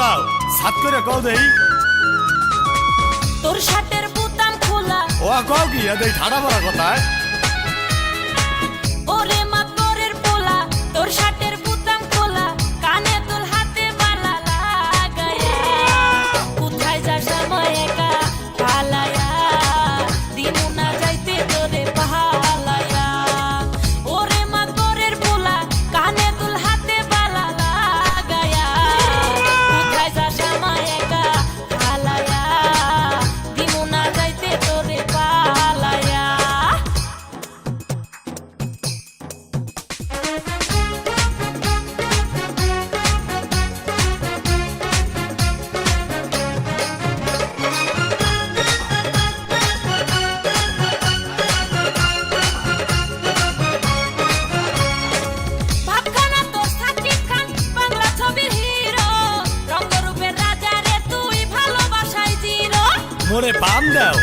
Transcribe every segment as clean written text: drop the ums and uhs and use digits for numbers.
বলাও সাত করে কও দেই তোর শার্টের বোতাম খোলা ও কও কি দেই ঠাড়া পড়া কথায় ওরে মাতবরের পোলা তোর শার্টের বোতাম খোলা কানে তোর হাতে বালা লাগায়া কোথায় যাস সময় একা পালায়া দিমু না যাইতে তোরে পালায়া ওরে মাতবরের পোলা কানে তোর হাতে বালা লাগায়া কোথায় যাস সময় একা পালায়া দিমু না যাইতে তোরে পালায়া ভাবখানা তোর সাকিব খান বাংলা ছবির হিরো রঙ্গরূপের রাজা রে তুই ভালোবাসায় জিরো মোরে পাম দাও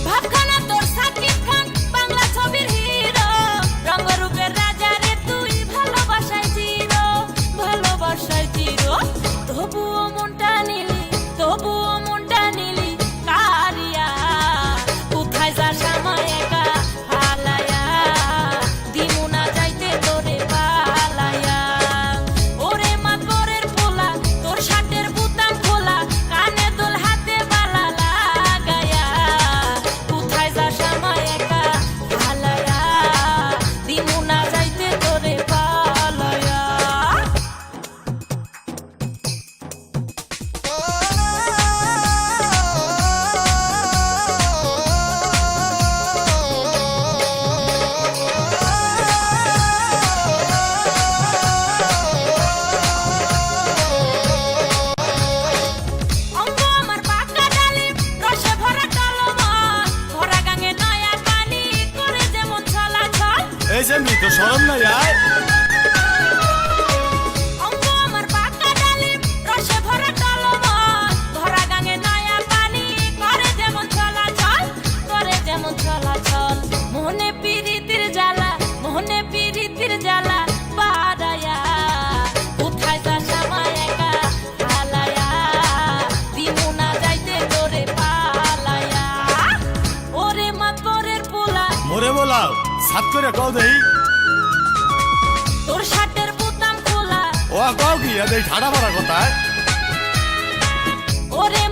ভাবখানা তোর সাকিব খান বাংলা ছবির হিরো রঙ্গরূপের রাজা রে তুই ভালোবাসায় জিরো তবুও মনটা নিলি কারিয়া কোথায় যাস আমায় একা হালায়া দিমু না যাইতে তোরে পালায়া ওরে মাতবরের পোলা তোর শার্টের বোতাম খোলা কানে দোল হাতে বালা লাগায়া কোথায় যাস আমায় একা হালায়া দিমু না যাইতে তোরে পালায়া অঙ্গ আমার পাকা ডালিম রসে ভরা কালো মন ভরা গাঙে নয়া পানি করে যেমন চলাচল এই যে তো শরম নাই আয় অঙ্গ আমার পাকা ডালিম রসে ভরা কালো মন ভরা গাঙে নয়া পানি করে যেমন চলাচল মনে পিরিতির জ্বালা বাড়ায়া কোথায় যাস আমায় একা হালায়া দিমু না যাইতে তোরে পালায়া ওরে মাতবরের পোলা মোরে বলাও সাত করে কও দেই তোর শার্টের বোতাম খোলা ও কও কি দেই ঠাড়া পড়া কথায় ওরে